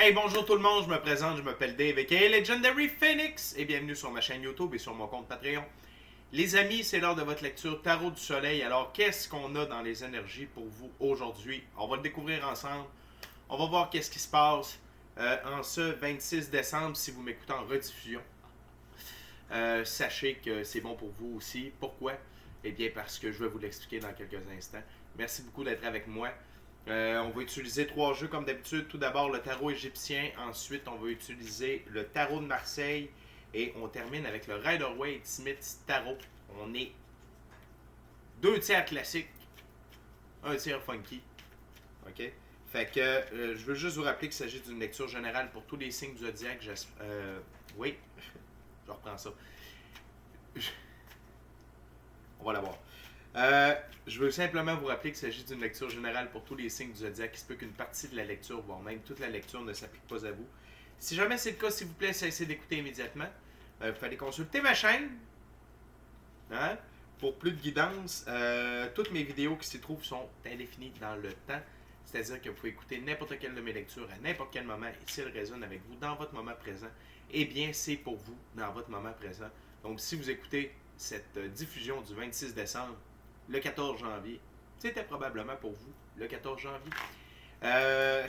Hey, bonjour tout le monde, je me présente, je m'appelle Dave aka Legendary Phoenix et bienvenue sur ma chaîne YouTube et sur mon compte Patreon. Les amis, c'est l'heure de votre lecture Tarot du Soleil. Alors, qu'est-ce qu'on a dans les énergies pour vous aujourd'hui? On va le découvrir ensemble. On va voir qu'est-ce qui se passe en ce 26 décembre si vous m'écoutez en rediffusion. Sachez que c'est bon pour vous aussi. Pourquoi? Eh bien, parce que je vais vous l'expliquer dans quelques instants. Merci beaucoup d'être avec moi. On va utiliser 3 jeux comme d'habitude. Tout d'abord le tarot égyptien. Ensuite, on va utiliser le tarot de Marseille. Et on termine avec le Rider-Waite Smith Tarot. On est 2 tiers classiques, 1 tiers funky. OK? Fait que je veux juste vous rappeler qu'il s'agit d'une lecture générale pour tous les signes du zodiaque. Oui, je reprends ça. On va la voir. Je veux simplement vous rappeler qu'il s'agit d'une lecture générale pour tous les signes du zodiaque. Il se peut qu'une partie de la lecture, voire même toute la lecture, ne s'applique pas à vous. Si jamais c'est le cas, s'il vous plaît, cessez d'écouter immédiatement. Vous fallait consulter ma chaîne hein, pour plus de guidance. Toutes mes vidéos qui s'y trouvent sont indéfinies dans le temps. C'est-à-dire que vous pouvez écouter n'importe quelle de mes lectures à n'importe quel moment. Et si elles résonnent avec vous dans votre moment présent, eh bien, c'est pour vous dans votre moment présent. Donc, si vous écoutez cette diffusion du 26 décembre, le 14 janvier, c'était probablement pour vous le 14 janvier.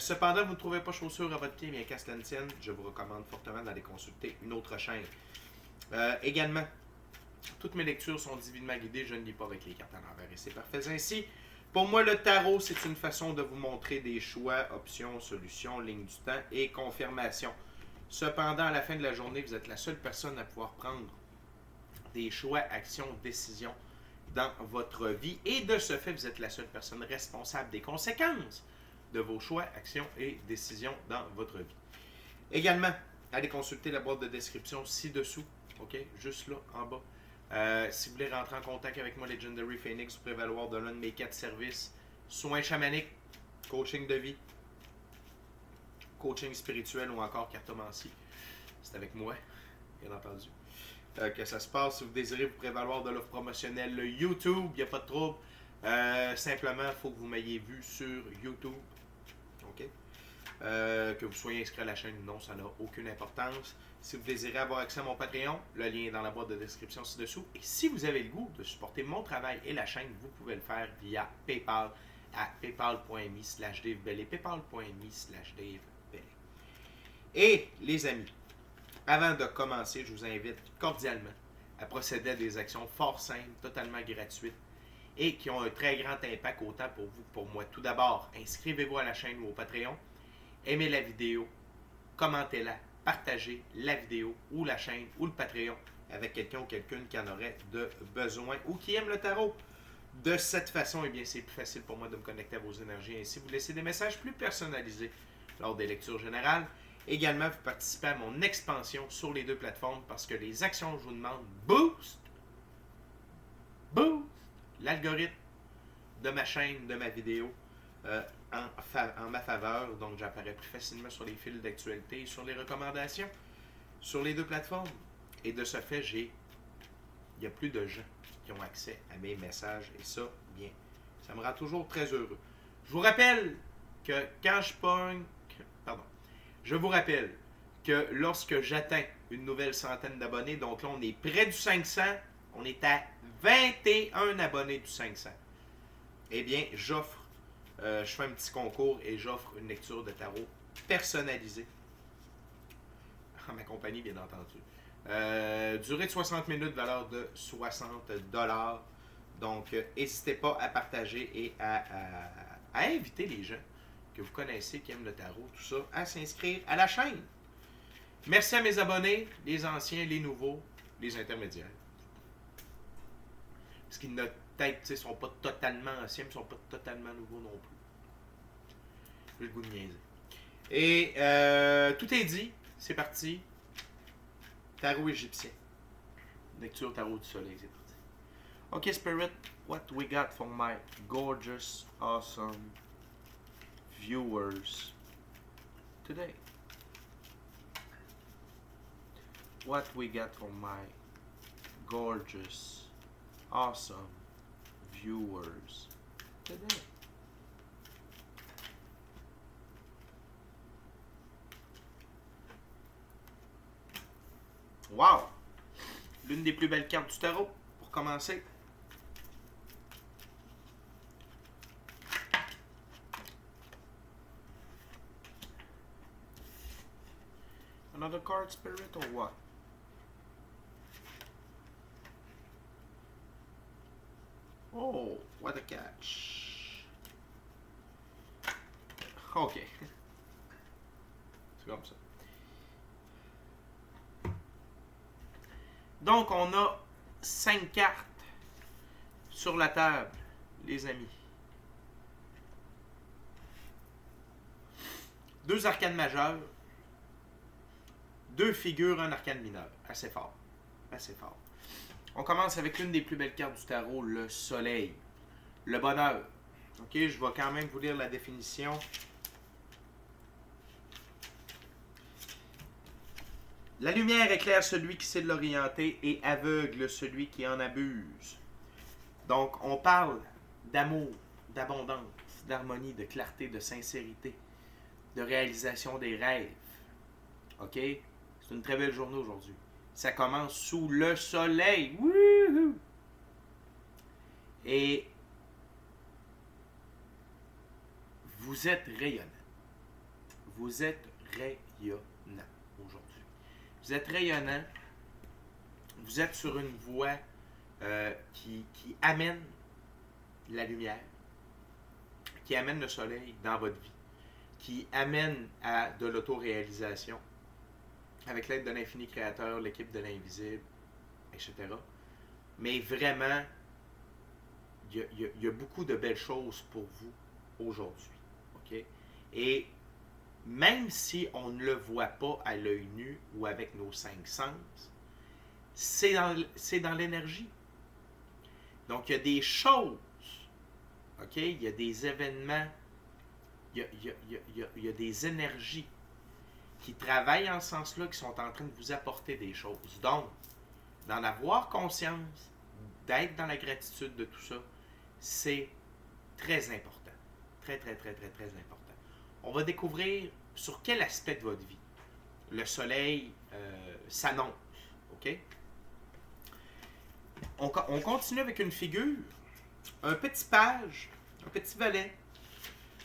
Cependant, vous ne trouvez pas chaussures à votre pied, bien qu'à cela ne tienne, je vous recommande fortement d'aller consulter une autre chaîne. Également, toutes mes lectures sont divinement guidées, je ne lis pas avec les cartes à l'envers et c'est parfait ainsi. Pour moi, le tarot, c'est une façon de vous montrer des choix, options, solutions, lignes du temps et confirmations. Cependant, à la fin de la journée, vous êtes la seule personne à pouvoir prendre des choix, actions, décisions dans votre vie. Et de ce fait, vous êtes la seule personne responsable des conséquences de vos choix, actions et décisions dans votre vie. Également, allez consulter la boîte de description ci-dessous, ok, juste là, en bas. Si vous voulez rentrer en contact avec moi, Legendary Phoenix, vous pouvez valoir de l'un de mes 4 services. Soins chamaniques, coaching de vie, coaching spirituel ou encore cartomancie. C'est avec moi, bien entendu. Que ça se passe. Si vous désirez vous prévaloir de l'offre promotionnelle YouTube, il n'y a pas de trouble. Simplement, il faut que vous m'ayez vu sur YouTube. OK? Que vous soyez inscrit à la chaîne ou non, ça n'a aucune importance. Si vous désirez avoir accès à mon Patreon, le lien est dans la boîte de description ci-dessous. Et si vous avez le goût de supporter mon travail et la chaîne, vous pouvez le faire via PayPal à paypal.me/davebellé, paypal.me/davebellé. Et les amis, avant de commencer, je vous invite cordialement à procéder à des actions fort simples, totalement gratuites et qui ont un très grand impact autant pour vous que pour moi. Tout d'abord, inscrivez-vous à la chaîne ou au Patreon, aimez la vidéo, commentez-la, partagez la vidéo ou la chaîne ou le Patreon avec quelqu'un ou quelqu'une qui en aurait de besoin ou qui aime le tarot. De cette façon, eh bien, c'est plus facile pour moi de me connecter à vos énergies. Ainsi, vous laissez des messages plus personnalisés lors des lectures générales. Également, vous participez à mon expansion sur les 2 plateformes parce que les actions que je vous demande boost l'algorithme de ma chaîne, de ma vidéo en ma faveur. Donc, j'apparais plus facilement sur les fils d'actualité et sur les recommandations sur les 2 plateformes. Et de ce fait, il y a plus de gens qui ont accès à mes messages et ça, bien, ça me rend toujours très heureux. Je vous rappelle que quand je vous rappelle que lorsque j'atteins une nouvelle centaine d'abonnés, donc là on est près du 500, on est à 21 abonnés du 500. Eh bien, je fais un petit concours et j'offre une lecture de tarot personnalisée. En ma compagnie, bien entendu. Durée de 60 minutes, valeur de 60$. Donc, n'hésitez pas à partager et à inviter les gens que vous connaissez, qui aiment le tarot, tout ça, à s'inscrire à la chaîne. Merci à mes abonnés, les anciens, les nouveaux, les intermédiaires. Parce qu'ils peut-être ne sont pas totalement anciens, mais ne sont pas totalement nouveaux non plus. J'ai le goût de niaiser. Et tout est dit, c'est parti. Tarot égyptien. Lecture tarot du soleil, c'est parti. Ok, Spirit, what we got for my gorgeous, awesome viewers today? What we got for my gorgeous, awesome viewers today? Wow! L'une des plus belles cartes du tarot pour commencer. Another card spirit or what? Oh, what a catch. Ok. C'est comme ça. Donc, on a 5 cartes sur la table, les amis. 2 arcanes majeures, 2 figures, un arcane mineur. Assez fort. Assez fort. On commence avec l'une des plus belles cartes du tarot, le soleil. Le bonheur. Ok, je vais quand même vous lire la définition. La lumière éclaire celui qui sait l'orienter et aveugle celui qui en abuse. Donc, on parle d'amour, d'abondance, d'harmonie, de clarté, de sincérité, de réalisation des rêves. OK? C'est une très belle journée aujourd'hui. Ça commence sous le soleil. Wouhou! Et vous êtes rayonnant. Vous êtes rayonnant aujourd'hui. Vous êtes rayonnant. Vous êtes sur une voie qui amène la lumière, qui amène le soleil dans votre vie, qui amène à de l'autoréalisation avec l'aide de l'infini créateur, l'équipe de l'invisible, etc. Mais vraiment, il y a beaucoup de belles choses pour vous aujourd'hui. Okay? Et même si on ne le voit pas à l'œil nu ou avec nos 5 sens, c'est dans l'énergie. Donc, il y a des choses, OK? Il y a des événements, il y a des énergies qui travaillent en ce sens-là, qui sont en train de vous apporter des choses. Donc, d'en avoir conscience, d'être dans la gratitude de tout ça, c'est très important. Très, très, très, très, très important. On va découvrir sur quel aspect de votre vie le soleil s'annonce. OK? On continue avec une figure, un petit page, un petit valet,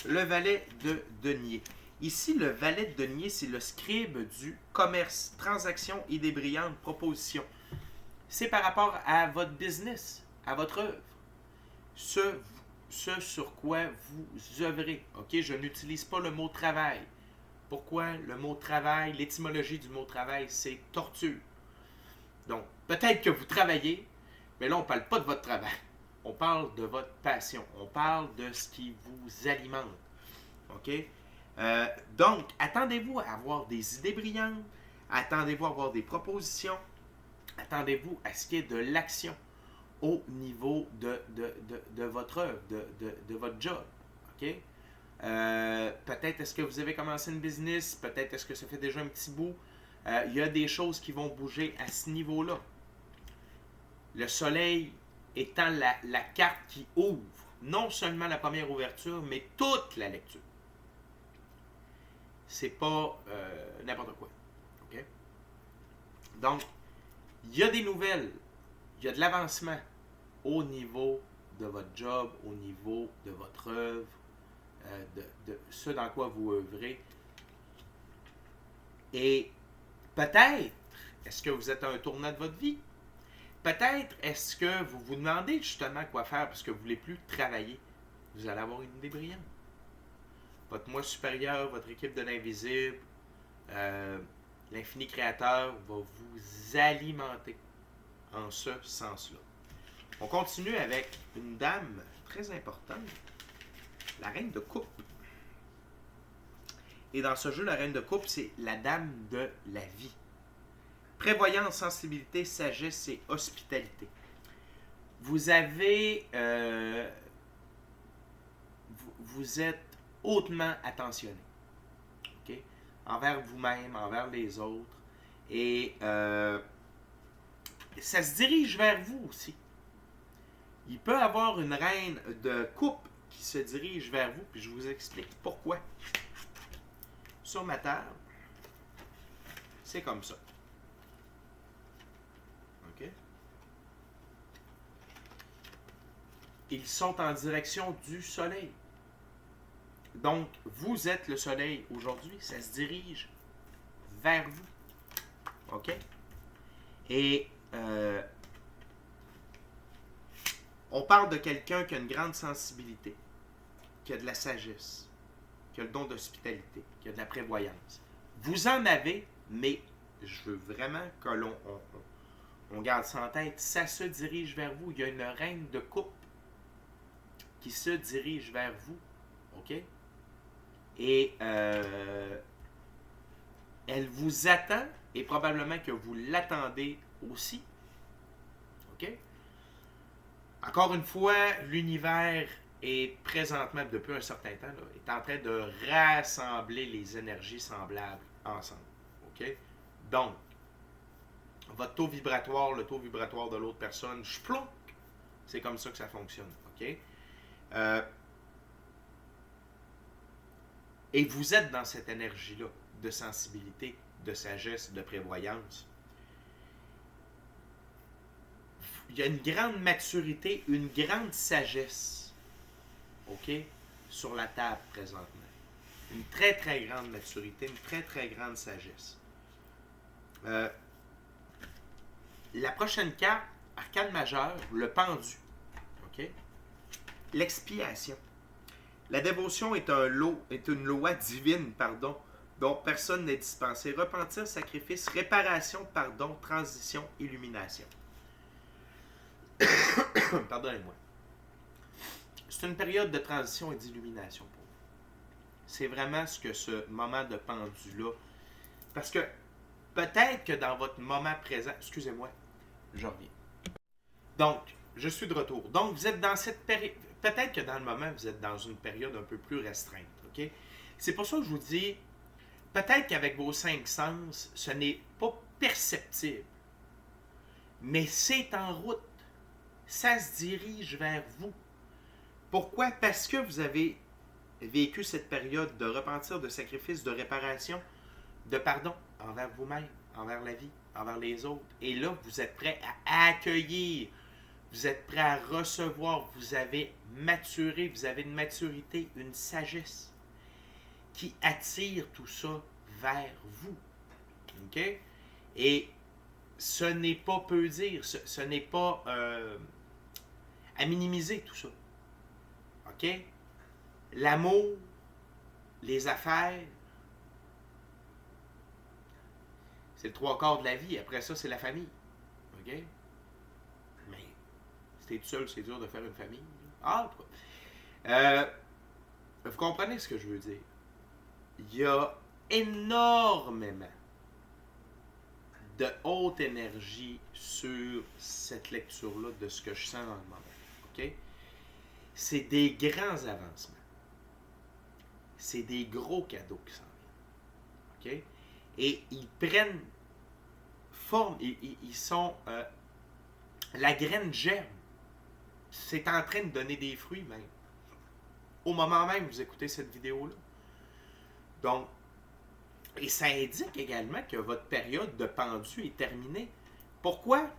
le valet de denier. Ici, le valet de denier, c'est le scribe du commerce, transaction, idée brillante, proposition. C'est par rapport à votre business, à votre œuvre. Ce sur quoi vous œuvrez. OK? Je n'utilise pas le mot travail. Pourquoi le mot travail, l'étymologie du mot travail, c'est torture. Donc, peut-être que vous travaillez, mais là, on ne parle pas de votre travail. On parle de votre passion. On parle de ce qui vous alimente. OK? Donc, attendez-vous à avoir des idées brillantes. Attendez-vous à avoir des propositions. Attendez-vous à ce qu'il y ait de l'action au niveau de votre œuvre, de votre job. OK? Peut-être est-ce que vous avez commencé une business, peut-être est-ce que ça fait déjà un petit bout. Il y a des choses qui vont bouger à ce niveau-là. Le soleil étant la carte qui ouvre non seulement la première ouverture, mais toute la lecture. C'est pas n'importe quoi. OK? Donc, il y a des nouvelles, il y a de l'avancement au niveau de votre job, au niveau de votre œuvre, de ce dans quoi vous œuvrez. Et peut-être, est-ce que vous êtes à un tournant de votre vie? Peut-être est-ce que vous vous demandez justement quoi faire parce que vous ne voulez plus travailler. Vous allez avoir une idée brillante. Votre moi supérieur, votre équipe de l'invisible, l'infini créateur va vous alimenter en ce sens-là. On continue avec une dame très importante, la reine de coupe. Et dans ce jeu, la reine de coupe, c'est la dame de la vie. Prévoyance, sensibilité, sagesse et hospitalité. Vous avez... vous êtes hautement attentionné. Okay? Envers vous-même, envers les autres. Et ça se dirige vers vous aussi. Il peut y avoir une reine de coupe qui se dirige vers vous, puis je vous explique pourquoi. Sur ma table, c'est comme ça. ils sont en direction du soleil. Donc, vous êtes le soleil aujourd'hui, ça se dirige vers vous. OK? Et on parle de quelqu'un qui a une grande sensibilité, qui a de la sagesse, qui a le don d'hospitalité, qui a de la prévoyance. Vous en avez, mais je veux vraiment que on garde ça en tête. Ça se dirige vers vous. Il y a une reine de coupe qui se dirige vers vous. OK? Et elle vous attend et probablement que vous l'attendez aussi. OK? Encore une fois, l'univers est présentement, depuis un certain temps, là, est en train de rassembler les énergies semblables ensemble. OK? Donc, votre taux vibratoire, le taux vibratoire de l'autre personne, chplouk, c'est comme ça que ça fonctionne. OK? Et vous êtes dans cette énergie-là de sensibilité, de sagesse, de prévoyance. Il y a une grande maturité, une grande sagesse, OK, sur la table présentement. Une très, très grande maturité, une très, très grande sagesse. La prochaine carte, arcane majeure, le pendu. OK? L'expiation. La dévotion est une loi divine, dont personne n'est dispensé. Repentir, sacrifice, réparation, pardon, transition, illumination. Pardonnez-moi. C'est une période de transition et d'illumination pour vous. C'est vraiment ce que ce moment de pendu-là... Parce que peut-être que dans votre moment présent... Excusez-moi, je reviens. Donc, je suis de retour. Donc, vous êtes dans cette période... Peut-être que dans le moment, vous êtes dans une période un peu plus restreinte. OK? C'est pour ça que je vous dis, peut-être qu'avec vos 5 sens, ce n'est pas perceptible. Mais c'est en route. Ça se dirige vers vous. Pourquoi? Parce que vous avez vécu cette période de repentir, de sacrifice, de réparation, de pardon envers vous-même, envers la vie, envers les autres. Et là, vous êtes prêt à accueillir. Vous êtes prêt à recevoir, vous avez maturé, vous avez une maturité, une sagesse qui attire tout ça vers vous. OK? Et ce n'est pas peu dire, ce n'est pas à minimiser tout ça. OK? L'amour, les affaires, c'est le 3/4 de la vie. Après ça, c'est la famille. OK? Mais si t'es tout seul, c'est dur de faire une famille. Ah, vous comprenez ce que je veux dire? Il y a énormément de haute énergie sur cette lecture-là de ce que je sens dans le moment. OK? C'est des grands avancements. C'est des gros cadeaux qui s'en viennent. OK? Et ils prennent forme, ils sont... la graine germe. C'est en train de donner des fruits même. Au moment même où vous écoutez cette vidéo-là. Donc, et ça indique également que votre période de pendu est terminée. Pourquoi?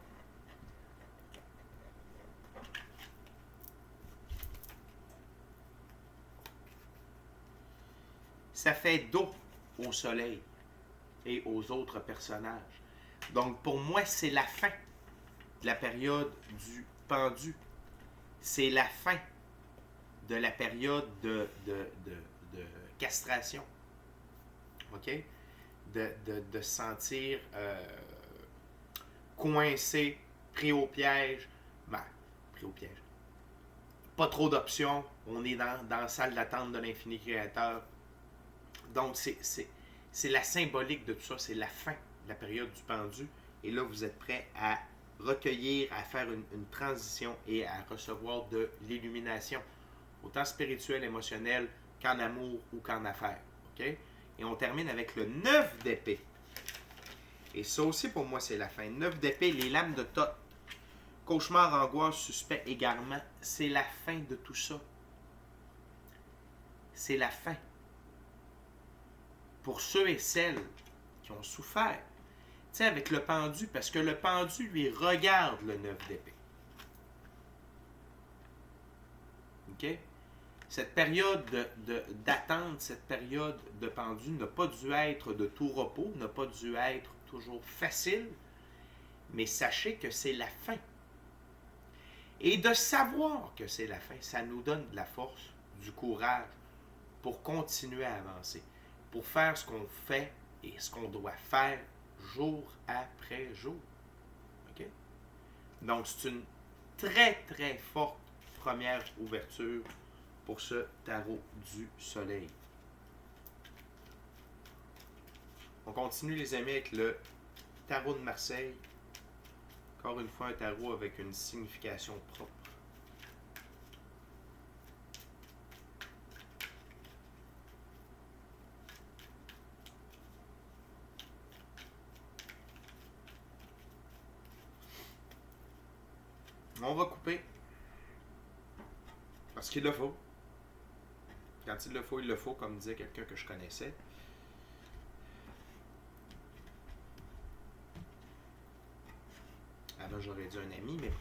Ça fait dos au soleil et aux autres personnages. Donc, pour moi, c'est la fin de la période du pendu. C'est la fin de la période de castration. OK? De se sentir coincé, pris au piège. Ben, pris au piège. Pas trop d'options. On est dans la salle d'attente de l'infini créateur. Donc, c'est la symbolique de tout ça. C'est la fin de la période du pendu. Et là, vous êtes prêts à recueillir, à faire une transition et à recevoir de l'illumination. Autant spirituelle, émotionnelle, qu'en amour ou qu'en affaires. OK? Et on termine avec le 9 d'épée. Et ça aussi, pour moi, c'est la fin. 9 d'épée, les lames de Thoth. Cauchemar, angoisse, suspect, égarement. C'est la fin de tout ça. C'est la fin. Pour ceux et celles qui ont souffert. Tu sais, avec le pendu, parce que le pendu, lui, regarde le 9 d'épée. OK? Cette période d'attente, cette période de pendu n'a pas dû être de tout repos, n'a pas dû être toujours facile, mais sachez que c'est la fin. Et de savoir que c'est la fin, ça nous donne de la force, du courage pour continuer à avancer, pour faire ce qu'on fait et ce qu'on doit faire jour après jour. OK? Donc, c'est une très, très forte première ouverture pour ce tarot du soleil. On continue, les amis, avec le tarot de Marseille. Encore une fois, un tarot avec une signification propre. On va couper. Parce qu'il le faut. Quand il le faut, comme disait quelqu'un que je connaissais. Avant, j'aurais dit un ami, mais...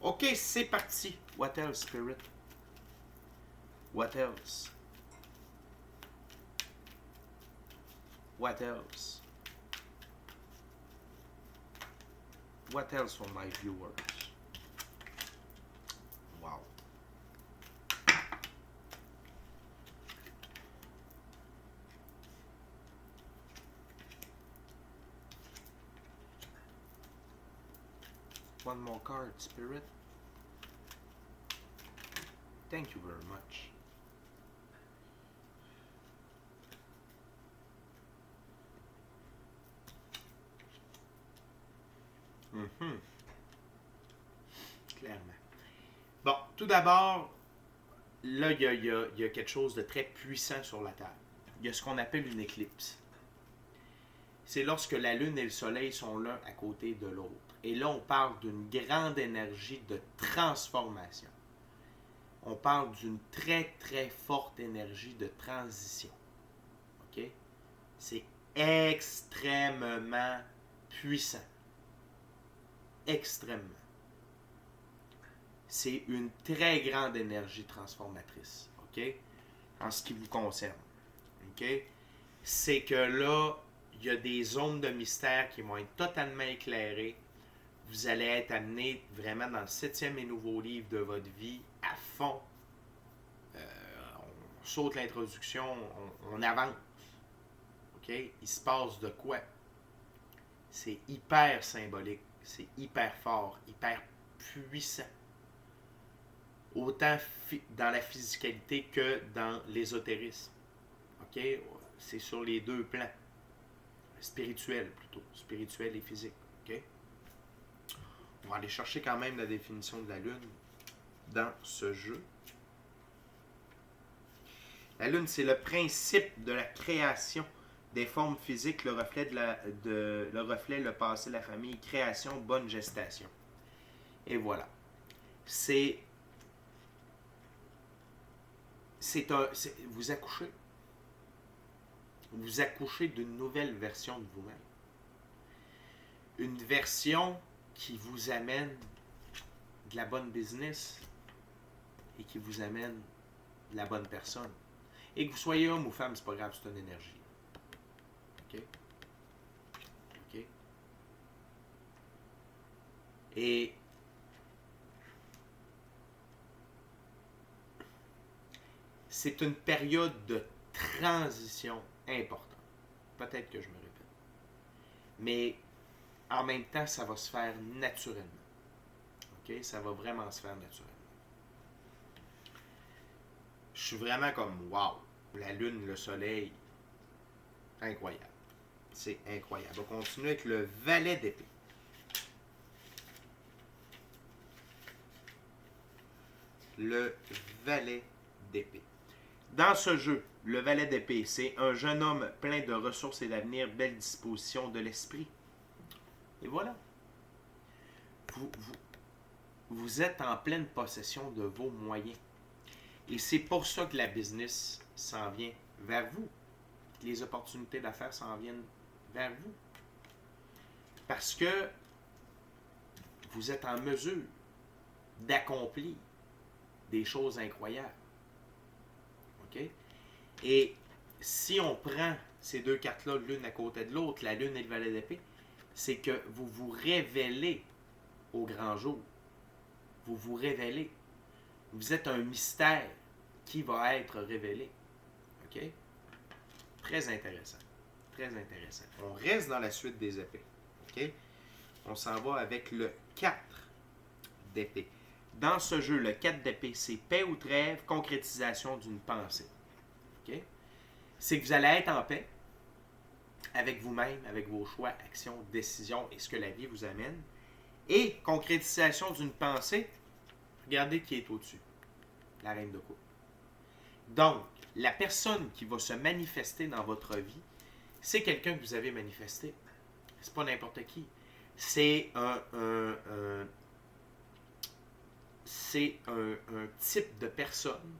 OK, c'est parti. What else, Spirit? What else? What else? What else for my viewers? Wow. One more card, Spirit. Thank you very much. Clairement. Bon, tout d'abord, là, il y a quelque chose de très puissant sur la Terre. Il y a ce qu'on appelle une éclipse. C'est lorsque la Lune et le Soleil sont l'un à côté de l'autre. Et là, on parle d'une grande énergie de transformation. On parle d'une très, très forte énergie de transition. OK? C'est extrêmement puissant. Extrêmement. C'est une très grande énergie transformatrice. OK? En ce qui vous concerne. OK? C'est que là, il y a des zones de mystère qui vont être totalement éclairées. Vous allez être amené vraiment dans le 7e et nouveau livre de votre vie à fond. On saute l'introduction, on avance. OK? Il se passe de quoi? C'est hyper symbolique, c'est hyper fort, hyper puissant. Autant dans la physicalité que dans l'ésotérisme. OK? C'est sur les deux plans. Spirituel plutôt. Spirituel et physique. OK? On va aller chercher quand même la définition de la Lune dans ce jeu. La Lune, c'est le principe de la création des formes physiques, le reflet, le passé, la famille, création, bonne gestation. Et voilà. Vous accouchez. Vous accouchez d'une nouvelle version de vous-même. Une version qui vous amène de la bonne business et qui vous amène de la bonne personne. Et que vous soyez homme ou femme, c'est pas grave, c'est une énergie. OK? OK? Et c'est une période de transition importante. Peut-être que je me répète. Mais en même temps, ça va se faire naturellement. OK? Ça va vraiment se faire naturellement. Je suis vraiment comme, wow, la Lune, le Soleil, incroyable. C'est incroyable. On va continuer avec le valet d'épée. Le valet d'épée. Dans ce jeu, le valet d'épée, c'est un jeune homme plein de ressources et d'avenir, belle disposition de l'esprit. Et voilà. Vous êtes en pleine possession de vos moyens. Et c'est pour ça que la business s'en vient vers vous. Les opportunités d'affaires s'en viennent vers vous. Parce que vous êtes en mesure d'accomplir des choses incroyables. OK? Et si on prend ces deux cartes-là l'une à côté de l'autre, la lune et le valet d'épée, c'est que vous vous révélez au grand jour. Vous vous révélez. Vous êtes un mystère qui va être révélé. OK? Très intéressant. Très intéressant. On reste dans la suite des épées. OK? On s'en va avec le 4 d'épée. Dans ce jeu, le 4 d'épée, c'est paix ou trêve, concrétisation d'une pensée. OK? C'est que vous allez être en paix avec vous-même, avec vos choix, actions, décisions et ce que la vie vous amène. Et concrétisation d'une pensée, regardez qui est au-dessus. La reine de coupe. Donc, la personne qui va se manifester dans votre vie, c'est quelqu'un que vous avez manifesté. C'est pas n'importe qui. C'est un type de personne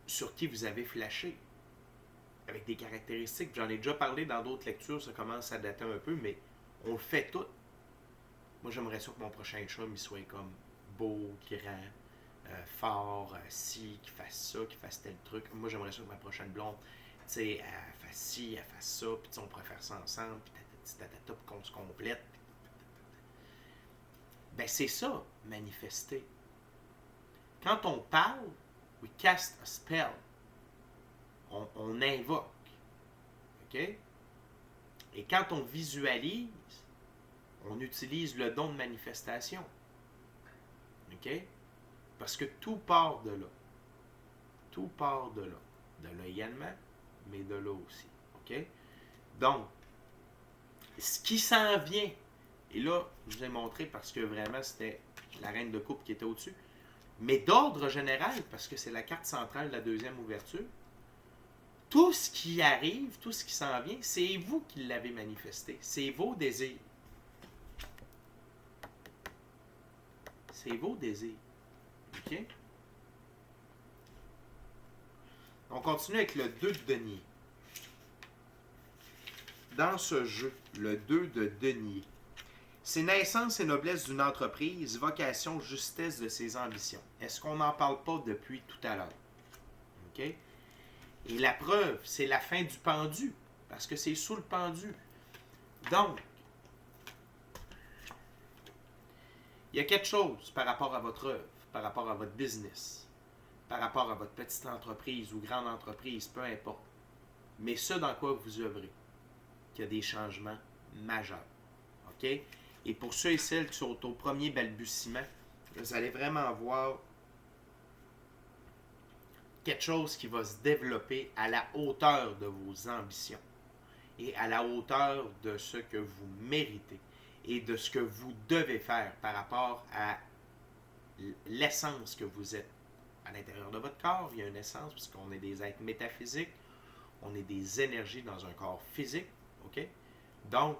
sur qui vous avez flashé. Avec des caractéristiques. J'en ai déjà parlé dans d'autres lectures, ça commence à dater un peu, mais on le fait tout. Moi, j'aimerais ça que mon prochain chum, il soit comme beau, grand, fort, qu'il fasse ça, qu'il fasse tel truc. Moi, j'aimerais ça que ma prochaine blonde, tu sais, elle fasse ci, elle fasse ça, puis on pourrait faire ça ensemble, puis tatata, puis qu'on se complète. Ben, c'est ça, manifester. Quand on parle, we cast a spell. On invoque. OK? Et quand on visualise, on utilise le don de manifestation. OK? Parce que tout part de là. Tout part de là. De là également, mais de là aussi. OK? Donc, ce qui s'en vient, et là, je vous ai montré parce que vraiment, c'était la reine de coupe qui était au-dessus, mais d'ordre général, parce que c'est la carte centrale de la deuxième ouverture, tout ce qui arrive, tout ce qui s'en vient, c'est vous qui l'avez manifesté. C'est vos désirs. C'est vos désirs. OK? On continue avec le 2 de denier. Dans ce jeu, le 2 de denier, c'est naissance et noblesse d'une entreprise, vocation, justesse de ses ambitions. Est-ce qu'on n'en parle pas depuis tout à l'heure? OK? Et la preuve, c'est la fin du pendu, parce que c'est sous le pendu. Donc, il y a quelque chose par rapport à votre œuvre, par rapport à votre business, par rapport à votre petite entreprise ou grande entreprise, peu importe. Mais ce dans quoi vous œuvrez, qu'il y a des changements majeurs. OK? Et pour ceux et celles qui sont au premier balbutiement, vous allez vraiment voir quelque chose qui va se développer à la hauteur de vos ambitions et à la hauteur de ce que vous méritez et de ce que vous devez faire par rapport à l'essence que vous êtes. À l'intérieur de votre corps, il y a une essence, puisqu'on est des êtres métaphysiques, on est des énergies dans un corps physique, OK? Donc,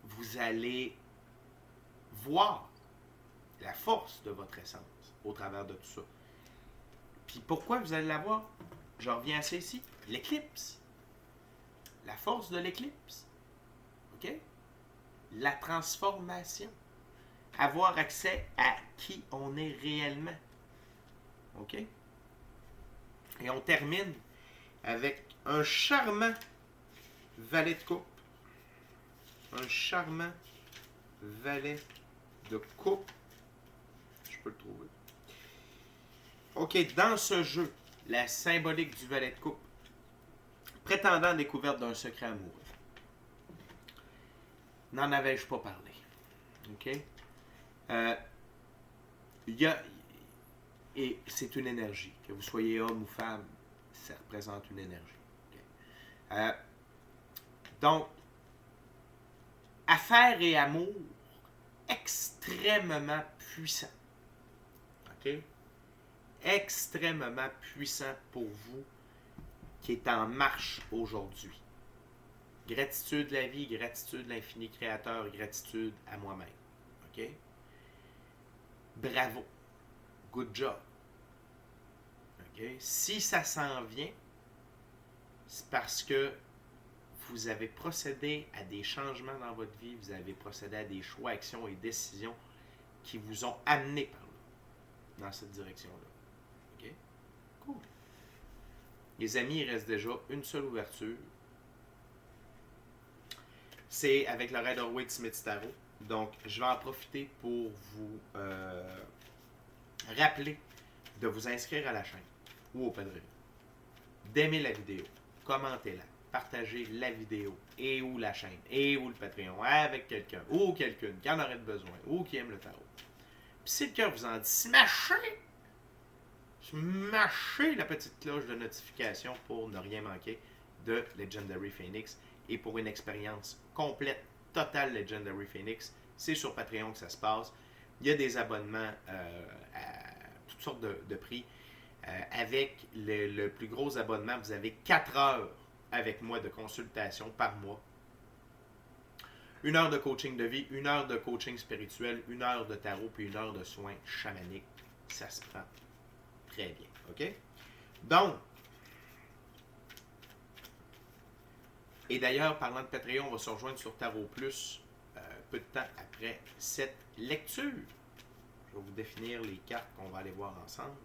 vous allez voir la force de votre essence au travers de tout ça. Puis pourquoi vous allez la voir? Je reviens à ça ici. L'éclipse. La force de l'éclipse. OK? La transformation. Avoir accès à qui on est réellement. OK? Et on termine avec un charmant valet de coupe. Un charmant valet de coupe. Je peux le trouver. OK, dans ce jeu, la symbolique du valet de coupe, prétendant à découverte d'un secret amoureux. N'en avais-je pas parlé? OK? Et c'est une énergie. Que vous soyez homme ou femme, ça représente une énergie. Okay? Donc, affaires et amour extrêmement puissant. OK? Extrêmement puissant pour vous qui est en marche aujourd'hui. Gratitude de la vie, gratitude de l'infini créateur, gratitude à moi-même. OK? Bravo. Good job. OK? Si ça s'en vient, c'est parce que vous avez procédé à des changements dans votre vie, vous avez procédé à des choix, actions et décisions qui vous ont amené par là, dans cette direction-là. OK? Cool. Les amis, il reste déjà une seule ouverture. C'est avec le Rider-Waite-Smith Tarot. Donc, je vais en profiter pour vous rappeler de vous inscrire à la chaîne ou au Padrino. D'aimer la vidéo, commentez-la, partagez la vidéo et ou la chaîne et ou le Patreon avec quelqu'un ou quelqu'une qui en aurait besoin ou qui aime le tarot. Puis si le cœur vous en dit, smachez la petite cloche de notification pour ne rien manquer de Legendary Phoenix et pour une expérience complète, totale Legendary Phoenix. C'est sur Patreon que ça se passe. Il y a des abonnements à toutes sortes de prix. Avec le plus gros abonnement, vous avez 4 heures avec moi de consultation par mois. 1 heure de coaching de vie, 1 heure de coaching spirituel, 1 heure de tarot, puis 1 heure de soins chamaniques. Ça se prend très bien. OK? Donc, et d'ailleurs, parlant de Patreon, on va se rejoindre sur Tarot Plus peu de temps après cette lecture. Je vais vous définir les cartes qu'on va aller voir ensemble.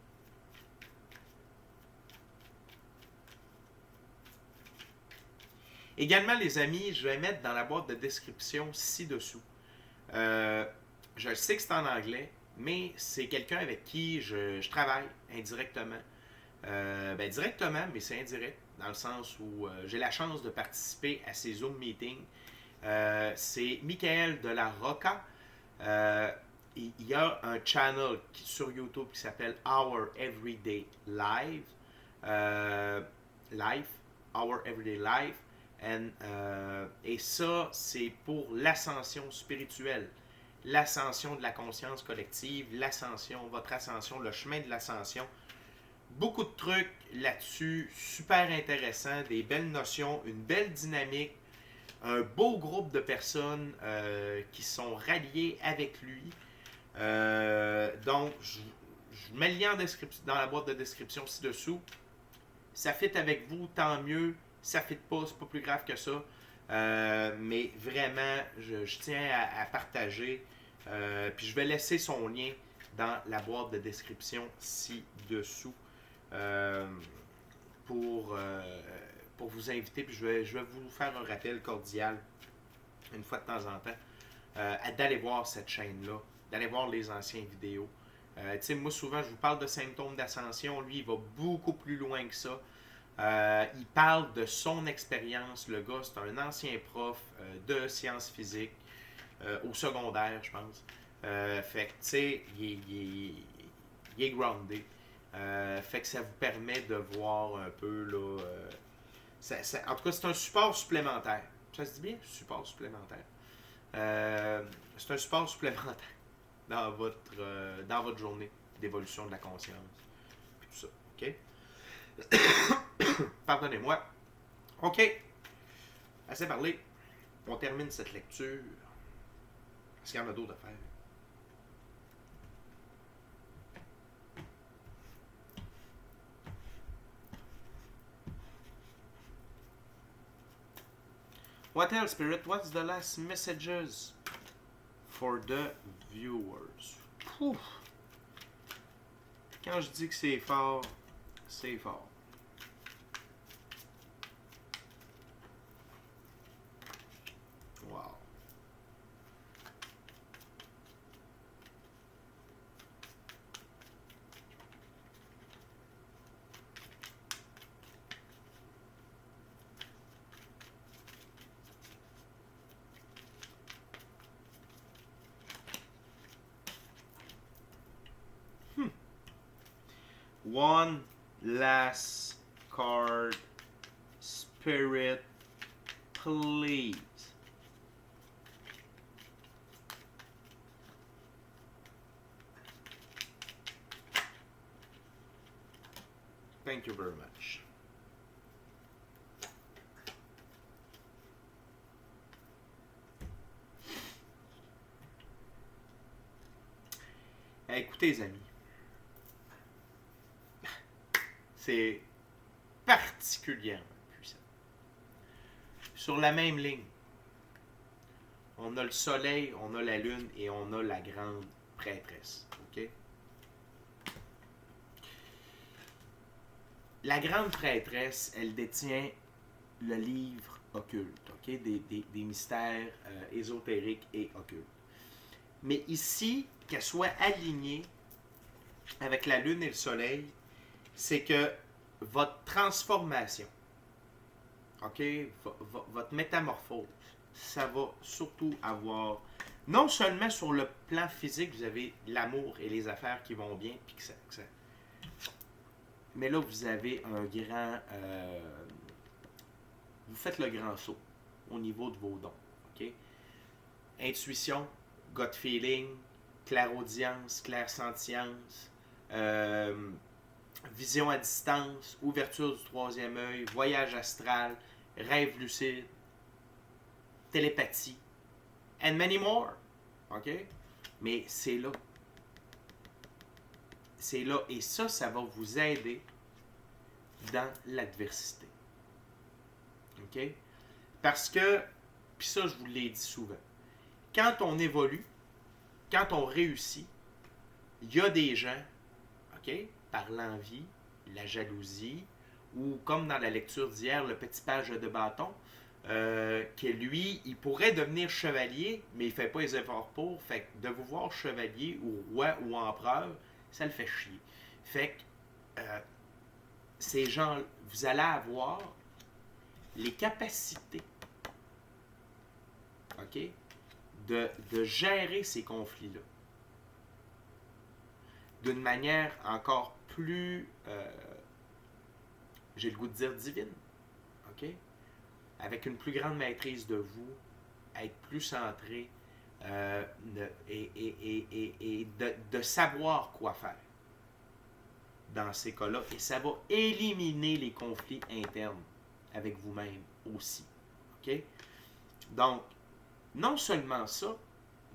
Également, les amis, je vais mettre dans la boîte de description ci-dessous. Je sais que c'est en anglais, mais c'est quelqu'un avec qui je travaille indirectement. Directement, mais c'est indirect, dans le sens où j'ai la chance de participer à ces Zoom meetings. C'est Michael de la Rocca. Il y a un channel sur YouTube qui s'appelle Our Everyday Life. Our Everyday Life. Et ça, c'est pour l'ascension spirituelle, l'ascension de la conscience collective, votre ascension, le chemin de l'ascension. Beaucoup de trucs là-dessus, super intéressants, des belles notions, une belle dynamique, un beau groupe de personnes qui sont ralliées avec lui. Donc, je mets le lien dans la boîte de description ci-dessous. Ça fit avec vous, tant mieux. Ça ne fit pas, c'est pas plus grave que ça. Mais vraiment, je tiens à partager. Puis je vais laisser son lien dans la boîte de description ci-dessous pour vous inviter. Puis je vais vous faire un rappel cordial, une fois de temps en temps, d'aller voir cette chaîne-là, d'aller voir les anciennes vidéos. Moi, souvent, je vous parle de symptômes d'ascension. Lui, il va beaucoup plus loin que ça. Il parle de son expérience. Le gars, c'est un ancien prof de sciences physiques au secondaire, je pense. Fait que, tu sais, il est groundé. Fait que ça vous permet de voir un peu, là... en tout cas, c'est un support supplémentaire. Ça se dit bien, support supplémentaire. C'est un support supplémentaire dans votre journée d'évolution de la conscience. Puis tout ça, OK? Pardonnez-moi. OK. Assez parlé. On termine cette lecture. Est-ce qu'il y en a d'autres à faire? What else, Spirit? What's the last messages for the viewers? Ouf. Quand je dis que c'est fort, c'est fort. Wow. One last card, Spirit, please. Thank you very much. Écoutez, les amis. C'est particulièrement puissant. Sur la même ligne, on a le soleil, on a la lune et on a la grande prêtresse. OK? La grande prêtresse, elle détient le livre occulte, OK? Des mystères ésotériques et occultes. Mais ici, qu'elle soit alignée avec la lune et le soleil, c'est que votre transformation, OK? Votre métamorphose, ça va surtout avoir, non seulement sur le plan physique, vous avez l'amour et les affaires qui vont bien, puis que ça mais là, vous avez un grand, vous faites le grand saut au niveau de vos dons, OK? Intuition, gut feeling, clairaudience, clairsentience, vision à distance, ouverture du troisième œil, voyage astral, rêve lucide, télépathie, and many more. OK? Mais c'est là. C'est là. Et ça va vous aider dans l'adversité. OK? Parce que, puis ça, je vous l'ai dit souvent, quand on évolue, quand on réussit, il y a des gens, OK, par l'envie, la jalousie, ou comme dans la lecture d'hier, le petit page de bâton, que lui, il pourrait devenir chevalier, mais il ne fait pas les efforts pour. Fait que de vous voir chevalier, ou roi, ou empereur, ça le fait chier. Fait que ces gens, vous allez avoir les capacités, OK, de gérer ces conflits-là d'une manière encore plus, j'ai le goût de dire divine, OK? Avec une plus grande maîtrise de vous, être plus centré et de savoir quoi faire dans ces cas-là. Et ça va éliminer les conflits internes avec vous-même aussi, OK? Donc, non seulement ça,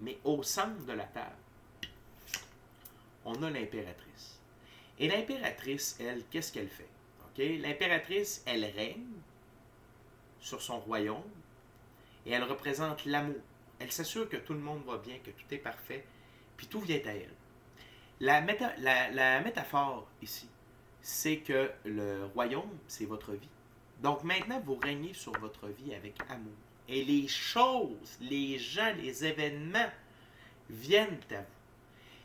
mais au centre de la table, on a l'impératrice. Et l'impératrice, elle, qu'est-ce qu'elle fait? Okay? L'impératrice, elle règne sur son royaume et elle représente l'amour. Elle s'assure que tout le monde va bien, que tout est parfait, puis tout vient à elle. La métaphore ici, c'est que le royaume, c'est votre vie. Donc maintenant, vous régnez sur votre vie avec amour. Et les choses, les gens, les événements viennent à vous.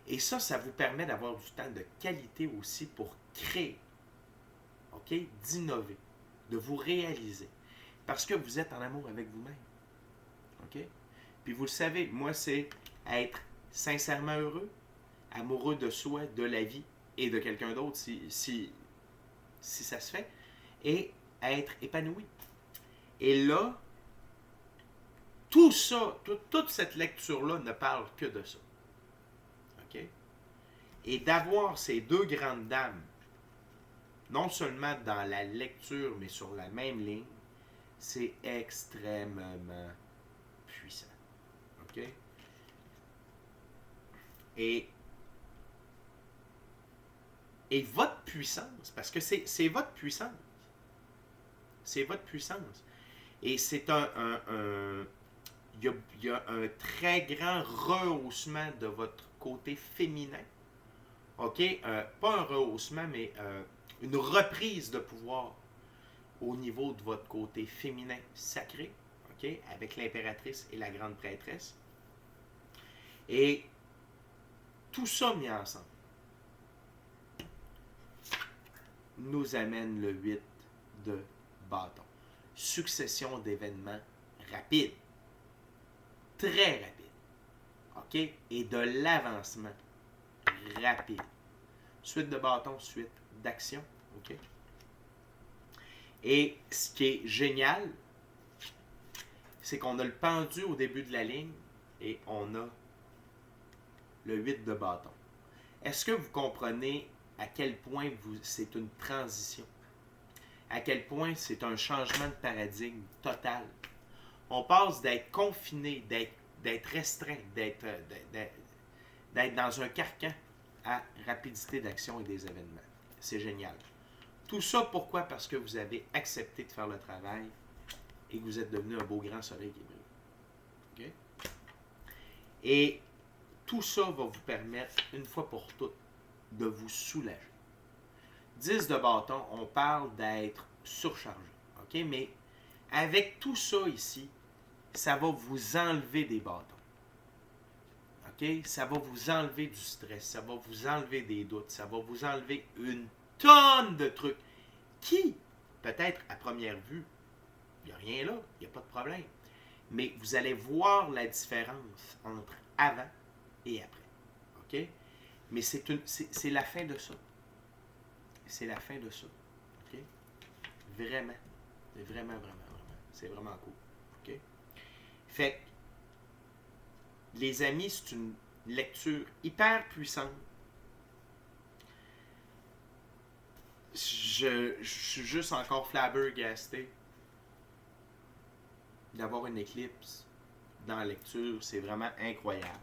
Et ça vous permet d'avoir du temps de qualité aussi pour créer, OK? D'innover, de vous réaliser. Parce que vous êtes en amour avec vous-même. OK? Puis vous le savez, moi, c'est être sincèrement heureux, amoureux de soi, de la vie et de quelqu'un d'autre si ça se fait, et être épanoui. Et là, tout ça, toute cette lecture-là ne parle que de ça. OK? Et d'avoir ces deux grandes dames, non seulement dans la lecture, mais sur la même ligne, c'est extrêmement puissant. OK? Et votre puissance, parce que c'est votre puissance. C'est votre puissance. Et c'est il y a un très grand rehaussement de votre côté féminin. OK? Pas un rehaussement, mais une reprise de pouvoir au niveau de votre côté féminin sacré. OK? Avec l'impératrice et la grande prêtresse. Et tout ça mis ensemble nous amène le 8 de bâton. Succession d'événements rapides. Très rapide. OK? Et de l'avancement rapide. Suite de bâtons, suite d'action. OK? Et ce qui est génial, c'est qu'on a le pendu au début de la ligne et on a le 8 de bâton. Est-ce que vous comprenez à quel point c'est une transition? À quel point c'est un changement de paradigme total? On passe d'être confiné, d'être restreint, d'être dans un carcan à rapidité d'action et des événements. C'est génial. Tout ça, pourquoi? Parce que vous avez accepté de faire le travail et que vous êtes devenu un beau grand soleil qui brille. Okay? Et tout ça va vous permettre, une fois pour toutes, de vous soulager. 10 de bâton, on parle d'être surchargé. OK? Mais avec tout ça ici, ça va vous enlever des bâtons. OK? Ça va vous enlever du stress, ça va vous enlever des doutes, ça va vous enlever une tonne de trucs qui, peut-être à première vue, il n'y a rien là, il n'y a pas de problème. Mais vous allez voir la différence entre avant et après. OK? Mais c'est la fin de ça. C'est la fin de ça. OK? Vraiment. Vraiment, vraiment, vraiment. C'est vraiment cool. OK? Fait que, les amis, c'est une lecture hyper puissante. Je suis juste encore flabbergasté d'avoir une éclipse dans la lecture. C'est vraiment incroyable.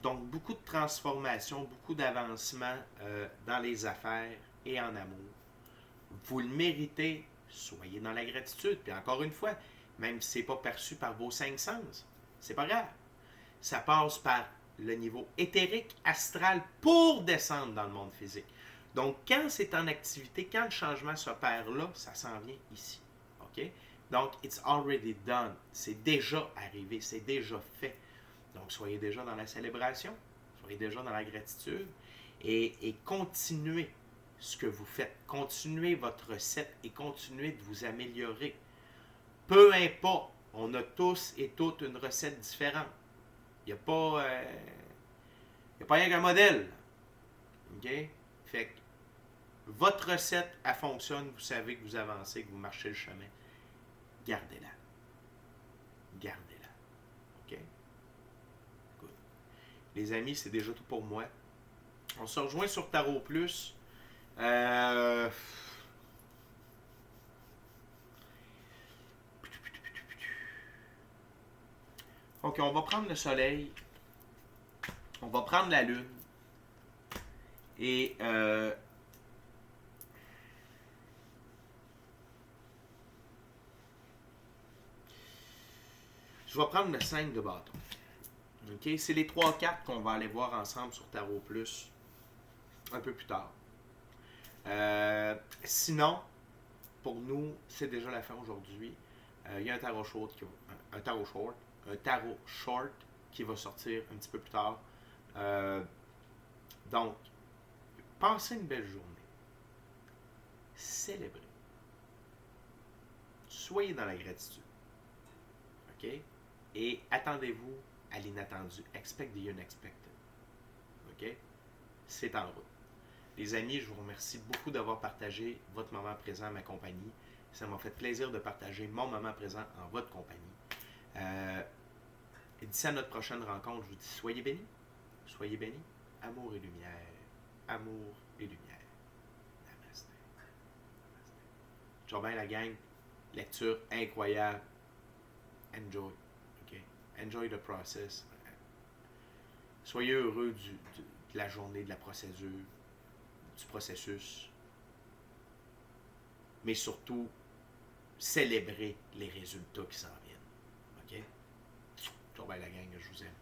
Donc, beaucoup de transformations, beaucoup d'avancements dans les affaires et en amour. Vous le méritez, soyez dans la gratitude. Puis encore une fois, même si ce n'est pas perçu par vos 5 sens, c'est pas grave. Ça passe par le niveau éthérique, astral, pour descendre dans le monde physique. Donc, quand c'est en activité, quand le changement s'opère là, ça s'en vient ici. OK? Donc, it's already done. C'est déjà arrivé, c'est déjà fait. Donc, soyez déjà dans la célébration, soyez déjà dans la gratitude et continuez ce que vous faites. Continuez votre recette et continuez de vous améliorer. Peu importe, on a tous et toutes une recette différente. Il n'y a pas rien qu'un modèle. OK? Fait que votre recette, elle fonctionne, vous savez que vous avancez, que vous marchez le chemin. Gardez-la. Gardez-la. OK? Good. Les amis, c'est déjà tout pour moi. On se rejoint sur Tarot Plus. OK, on va prendre le soleil. On va prendre la lune. Et je vais prendre le 5 de bâton. OK? C'est les 3 cartes qu'on va aller voir ensemble sur Tarot Plus un peu plus tard. Sinon, pour nous, c'est déjà la fin aujourd'hui. Il y a un tarot short qui va sortir un petit peu plus tard. Donc, passez une belle journée. Célébrez. Soyez dans la gratitude. OK? Et attendez-vous à l'inattendu. Expect the unexpected. OK? C'est en route. Les amis, je vous remercie beaucoup d'avoir partagé votre moment présent à ma compagnie. Ça m'a fait plaisir de partager mon moment présent en votre compagnie. Et d'ici à notre prochaine rencontre, je vous dis soyez bénis. Soyez bénis. Amour et lumière. Amour et lumière. Namaste. Ciao bien la gang. Lecture incroyable. Enjoy. Okay? Enjoy the process. Soyez heureux de la journée, de la procédure, du processus. Mais surtout, célébrez les résultats qui s'en viennent. OK? Ciao bien la gang, je vous aime.